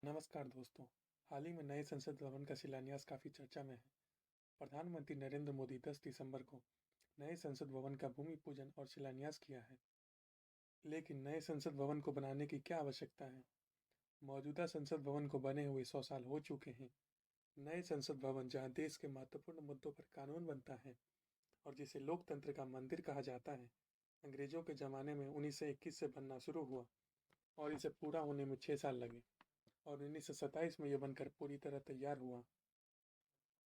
नमस्कार दोस्तों। हाल ही में नए संसद भवन का शिलान्यास काफ़ी चर्चा में है। प्रधानमंत्री नरेंद्र मोदी 10 दिसंबर को नए संसद भवन का भूमि पूजन और शिलान्यास किया है। लेकिन नए संसद भवन को बनाने की क्या आवश्यकता है? मौजूदा संसद भवन को बने हुए 100 साल हो चुके हैं। नए संसद भवन, जहां देश के महत्वपूर्ण मुद्दों पर कानून बनता है और जिसे लोकतंत्र का मंदिर कहा जाता है, अंग्रेजों के ज़माने में 1921 से बनना शुरू हुआ और इसे पूरा होने में 6 साल लगे और 1927 में यह बनकर पूरी तरह तैयार हुआ।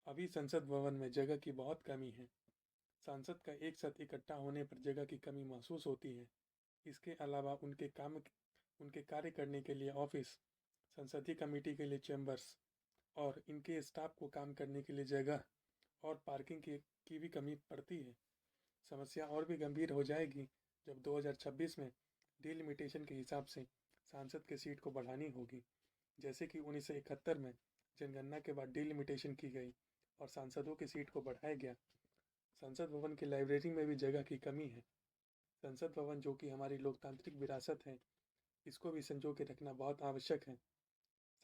अभी संसद भवन में जगह की बहुत कमी है। सांसद का एक साथ इकट्ठा होने पर जगह की कमी महसूस होती है। इसके अलावा उनके कार्य करने के लिए ऑफिस, संसदीय कमेटी के लिए चैम्बर्स और इनके स्टाफ को काम करने के लिए जगह और पार्किंग की भी कमी पड़ती है। समस्या और भी गंभीर हो जाएगी जब 2026 में डिलिमिटेशन के हिसाब से सांसद की सीट को बढ़ानी होगी, जैसे कि 1971 में जनगणना के बाद डिलिमिटेशन की गई और सांसदों की सीट को बढ़ाया गया। संसद भवन की लाइब्रेरी में भी जगह की कमी है। संसद भवन, जो कि हमारी लोकतांत्रिक विरासत है, इसको भी संजो के रखना बहुत आवश्यक है।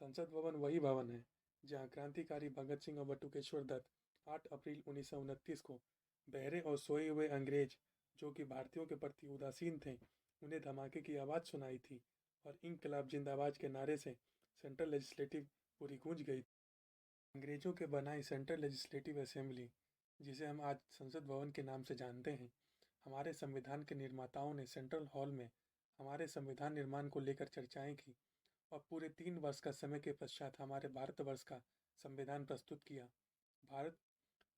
संसद भवन वही भवन है जहाँ क्रांतिकारी भगत सिंह और बटुकेश्वर दत्त 8 अप्रैल 1929 को बहरे और सोए हुए अंग्रेज, जो कि भारतीयों के प्रति उदासीन थे, उन्हें धमाके की आवाज़ सुनाई थी और इंकलाब जिंदाबाद के नारे से सेंट्रल लेजिस्लेटिव पूरी गूंज गई। अंग्रेजों के बनाई सेंट्रल लेजिस्लेटिव असेंबली, जिसे हम आज संसद भवन के नाम से जानते हैं, हमारे संविधान के निर्माताओं ने सेंट्रल हॉल में हमारे संविधान निर्माण को लेकर चर्चाएं की और पूरे 3 वर्ष का समय के पश्चात हमारे भारतवर्ष का संविधान प्रस्तुत किया। भारत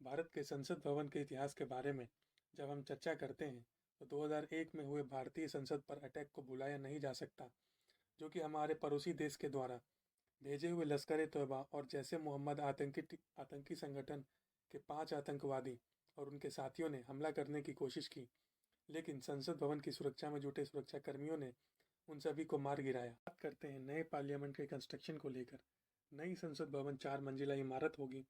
भारत के संसद भवन के इतिहास के बारे में जब हम चर्चा करते हैं तो 2001 में हुए भारतीय संसद पर अटैक को भुलाया नहीं जा सकता, जो कि हमारे पड़ोसी देश के द्वारा भेजे हुए लश्कर-ए-तौबा और जैश-ए-मोहम्मद आतंकी संगठन के 5 आतंकवादी और उनके साथियों ने हमला करने की कोशिश की, लेकिन संसद भवन की सुरक्षा में जुटे सुरक्षाकर्मियों ने उन सभी को मार गिराया। बात करते हैं नए पार्लियामेंट के कंस्ट्रक्शन को लेकर। नई संसद भवन 4 मंजिला इमारत होगी,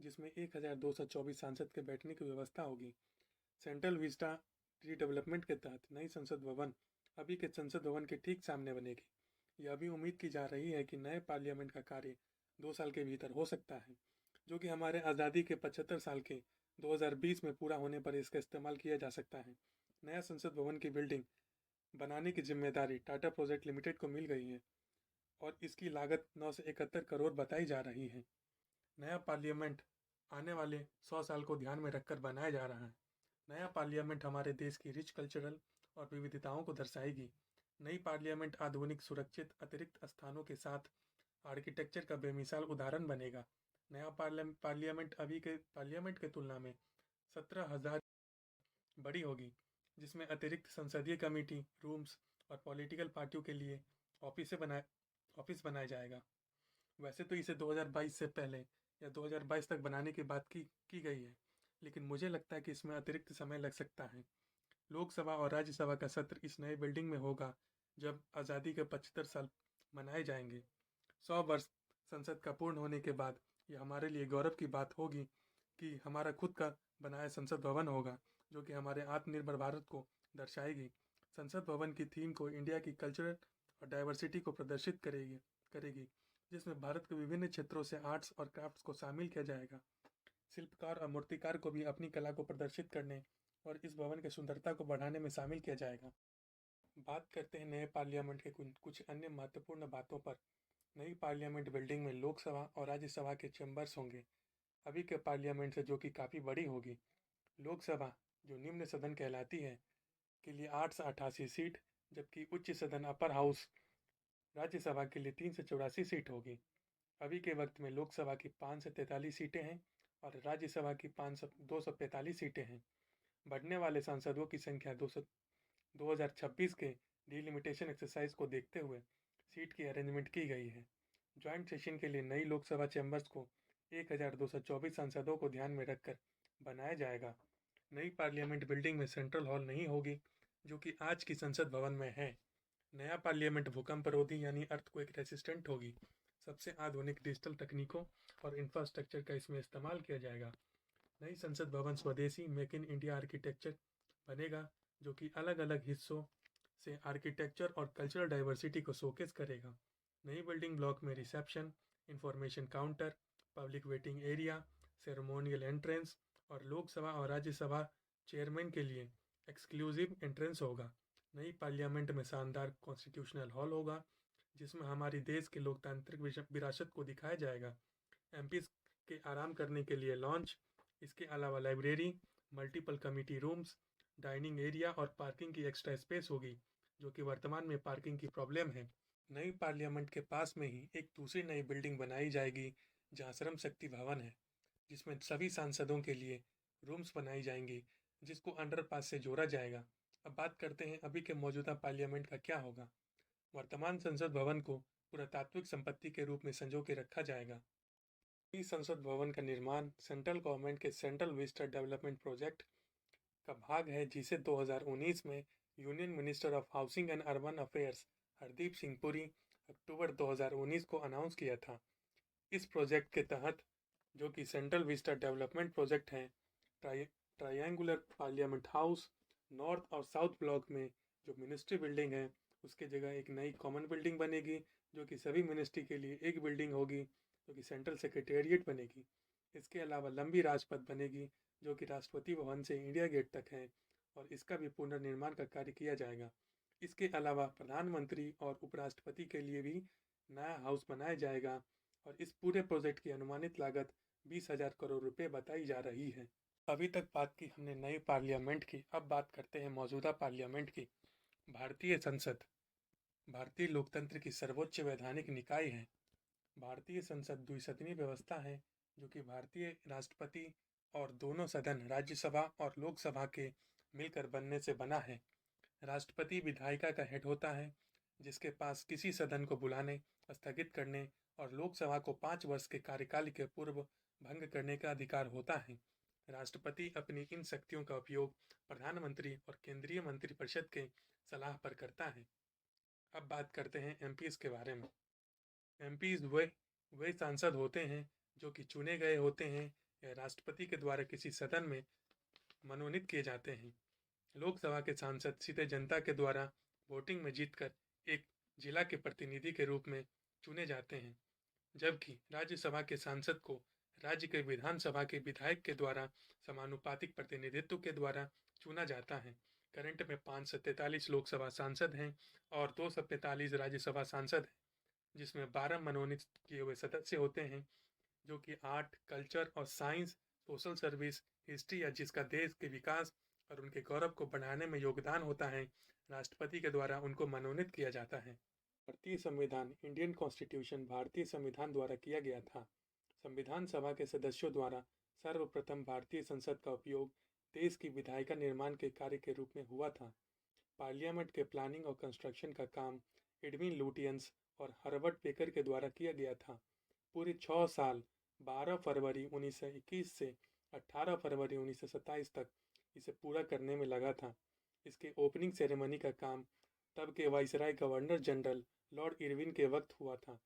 जिसमें 1224 सांसद के बैठने की व्यवस्था होगी। सेंट्रल विस्टा रीडेवलपमेंट के तहत नई संसद भवन अभी के संसद भवन के ठीक सामने बनेगी। यह भी उम्मीद की जा रही है कि नए पार्लियामेंट का कार्य 2 साल के भीतर हो सकता है, जो कि हमारे आज़ादी के 75 साल के 2020 में पूरा होने पर इसका इस्तेमाल किया जा सकता है। नया संसद भवन की बिल्डिंग बनाने की जिम्मेदारी टाटा प्रोजेक्ट लिमिटेड को मिल गई है और इसकी लागत 9 से 71 करोड़ बताई जा रही है। नया पार्लियामेंट आने वाले 100 साल को ध्यान में रखकर बनाया जा रहा है। नया पार्लियामेंट हमारे देश की रिच कल्चरल और विविधताओं को दर्शाएगी। नई पार्लियामेंट आधुनिक, सुरक्षित, अतिरिक्त स्थानों के साथ आर्किटेक्चर का बेमिसाल उदाहरण बनेगा। नया पार्लियामेंट अभी के पार्लियामेंट की तुलना में 17,000 बड़ी होगी, जिसमें अतिरिक्त संसदीय कमेटी रूम्स और पॉलिटिकल पार्टियों के लिए ऑफिस बनाया जाएगा। वैसे तो इसे 2022 से पहले या 2022 तक बनाने की बात की गई है, लेकिन मुझे लगता है कि इसमें अतिरिक्त समय लग सकता है। लोकसभा और राज्यसभा का सत्र इस नए बिल्डिंग में होगा जब आज़ादी के 75 साल मनाए जाएंगे। 100 वर्ष संसद का पूर्ण होने के बाद यह हमारे लिए गौरव की बात होगी कि हमारा खुद का बनाया संसद भवन होगा, जो कि हमारे आत्मनिर्भर भारत को दर्शाएगी। संसद भवन की थीम को इंडिया की कल्चरल और डाइवर्सिटी को प्रदर्शित करेगी, जिसमें भारत के विभिन्न क्षेत्रों से आर्ट्स और क्राफ्ट्स को शामिल किया जाएगा। शिल्पकार और मूर्तिकार को भी अपनी कला को प्रदर्शित करने और इस भवन की सुंदरता को बढ़ाने में शामिल किया जाएगा। बात करते हैं नए पार्लियामेंट के कुछ अन्य महत्वपूर्ण बातों पर। नई पार्लियामेंट बिल्डिंग में लोकसभा और राज्यसभा के चैम्बर्स होंगे, अभी के पार्लियामेंट से, जो कि काफ़ी बड़ी होगी। लोकसभा, जो निम्न सदन कहलाती है, के लिए 8 से 88 सीट, जबकि उच्च सदन अपर हाउस राज्यसभा के लिए 3 से 84 सीट होगी। अभी के वक्त में लोकसभा की 5 से 43 सीटें हैं और राज्यसभा की 245 सीटें हैं। बढ़ने वाले सांसदों की संख्या 2026 के डिलिमिटेशन एक्सरसाइज को देखते हुए सीट की अरेंजमेंट की गई है। ज्वाइंट सेशन के लिए नई लोकसभा चैम्बर्स को 1224 सांसदों को ध्यान में रखकर बनाया जाएगा। नई पार्लियामेंट बिल्डिंग में सेंट्रल हॉल नहीं होगी, जो कि आज की संसद भवन में है। नया पार्लियामेंट भूकंपरोधी यानी अर्थक्वेक रेसिस्टेंट होगी। सबसे आधुनिक डिजिटल तकनीकों और इंफ्रास्ट्रक्चर का इसमें इस्तेमाल किया जाएगा। नई संसद भवन स्वदेशी मेक इन इंडिया आर्किटेक्चर बनेगा, जो कि अलग अलग हिस्सों से आर्किटेक्चर और कल्चरल डाइवर्सिटी को शोकेस करेगा। नई बिल्डिंग ब्लॉक में reception, information counter, public waiting area, ceremonial entrance और लोकसभा और राज्यसभा चेयरमैन के लिए एक्सक्लूसिव एंट्रेंस होगा। नई पार्लियामेंट में शानदार कॉन्स्टिट्यूशनल हॉल होगा जिसमें हमारी देश के लोकतांत्रिक विरासत को दिखाया जाएगा। एमपीज के आराम करने के लिए लॉन्च, इसके अलावा library, multiple committee rooms, dining area और पार्किंग की एक्स्ट्रा स्पेस होगी जो कि वर्तमान में पार्किंग की प्रॉब्लम है। नई पार्लियामेंट के पास में ही एक दूसरी नई बिल्डिंग बनाई जाएगी जहाँ श्रम शक्ति भवन है, जिसमें सभी सांसदों के लिए रूम्स बनाई जाएंगी जिसको अंडरपास से जोड़ा जाएगा। अब बात करते हैं अभी के मौजूदा पार्लियामेंट का क्या होगा। वर्तमान संसद भवन को पुरातात्विक संपत्ति के रूप में संजो के रखा जाएगा। इस संसद भवन का निर्माण सेंट्रल गवर्नमेंट के सेंट्रल विस्टा डेवलपमेंट प्रोजेक्ट का भाग है जिसे 2019 में union minister of housing and urban affairs Hardeep Singh Puri October 2019 को अनाउंस किया था। इस प्रोजेक्ट के तहत, जो कि सेंट्रल विस्टा डेवलपमेंट प्रोजेक्ट है, ट्रायंगुलर पार्लियामेंट हाउस नॉर्थ और साउथ ब्लॉक में जो मिनिस्ट्री बिल्डिंग है उसके जगह एक नई कॉमन बिल्डिंग बनेगी जो कि सभी मिनिस्ट्री के लिए एक बिल्डिंग होगी जो कि सेंट्रल सेक्रेटेरिएट बनेगी। इसके अलावा लंबी राजपथ बनेगी जो कि राष्ट्रपति भवन से इंडिया गेट तक है और इसका भी पुनर्निर्माण का कार्य किया जाएगा। इसके अलावा प्रधानमंत्री और उपराष्ट्रपति के लिए भी नया हाउस बनाया जाएगा और इस पूरे प्रोजेक्ट की अनुमानित लागत 20,000 करोड़ रुपए बताई जा रही है। अभी तक बात की हमने नई पार्लियामेंट की, अब बात करते हैं मौजूदा पार्लियामेंट की। भारतीय संसद भारतीय लोकतंत्र की सर्वोच्च वैधानिक निकाय है। भारतीय संसद द्विसदनीय व्यवस्था है जो कि भारतीय राष्ट्रपति और दोनों सदन राज्यसभा और लोकसभा के मिलकर बनने से बना है। राष्ट्रपति विधायिका का हेड होता है जिसके पास किसी सदन को बुलाने, स्थगित करने और लोकसभा को 5 वर्ष के कार्यकाल के पूर्व भंग करने का अधिकार होता है। राष्ट्रपति अपनी इन शक्तियों का उपयोग प्रधानमंत्री और केंद्रीय मंत्रिपरिषद के सलाह पर करता है। अब बात करते हैं एमपीज के बारे में। एमपीज वे सांसद होते हैं जो कि चुने गए होते हैं या राष्ट्रपति के द्वारा किसी सदन में मनोनीत किए जाते हैं। लोकसभा के सांसद सीधे जनता के द्वारा वोटिंग में जीतकर एक जिला के प्रतिनिधि के रूप में चुने जाते हैं, जबकि राज्यसभा के सांसद को राज्य के विधानसभा के विधायक के द्वारा समानुपातिक प्रतिनिधित्व के द्वारा चुना जाता है। करंट में 543 लोकसभा सांसद हैं और 245 राज्यसभा सांसद हैं, जिसमें 12 मनोनीत किए हुए सदस्य होते हैं जो कि आर्ट, कल्चर और साइंस, सोशल सर्विस, हिस्ट्री या जिसका देश के विकास और उनके गौरव को बढ़ाने में योगदान होता है, राष्ट्रपति के द्वारा उनको मनोनीत किया जाता है। भारतीय संविधान इंडियन कॉन्स्टिट्यूशन भारतीय संविधान द्वारा किया गया था। संविधान सभा के सदस्यों द्वारा सर्वप्रथम भारतीय संसद का उपयोग देश की विधायिका निर्माण के कार्य के रूप में हुआ था। पार्लियामेंट के प्लानिंग और कंस्ट्रक्शन का काम एडविन लुटियंस और हर्बर्ट बेकर के द्वारा किया गया था। पूरे 6 साल 12 फरवरी 1921 से 18 फरवरी 1927 तक इसे पूरा करने में लगा था। इसके ओपनिंग सेरेमनी का काम तब के viceroy governor general Lord Irwin के वक्त हुआ था।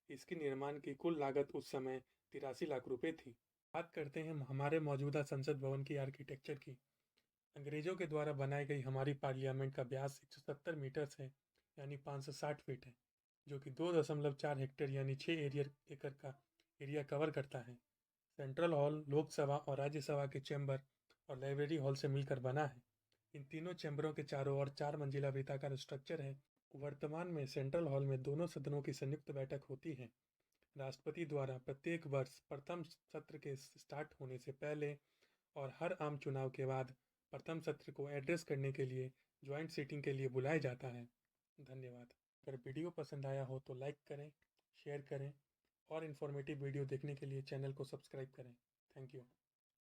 इसके निर्माण की कुल लागत उस समय 83 लाख रुपए थी। बात करते हैं हमारे मौजूदा संसद भवन की आर्किटेक्चर की। अंग्रेजों के द्वारा बनाई गई हमारी पार्लियामेंट का व्यास 170 मीटर्स है, यानी 560 फीट है, जो कि 2.4 हेक्टेयर यानी 6 एकड़ का एरिया कवर करता है। सेंट्रल हॉल लोकसभा और राज्यसभा के चैम्बर और लाइब्रेरी हॉल से मिलकर बना है। इन तीनों चैम्बरों के चारों ओर 4 मंजिला वृत्ताकार स्ट्रक्चर है। वर्तमान में सेंट्रल हॉल में दोनों सदनों की संयुक्त बैठक होती है। राष्ट्रपति द्वारा प्रत्येक वर्ष प्रथम सत्र के स्टार्ट होने से पहले और हर आम चुनाव के बाद प्रथम सत्र को एड्रेस करने के लिए ज्वाइंट सीटिंग के लिए बुलाया जाता है। धन्यवाद। अगर वीडियो पसंद आया हो तो लाइक करें, शेयर करें और इन्फॉर्मेटिव वीडियो देखने के लिए चैनल को सब्सक्राइब करें। Thank you.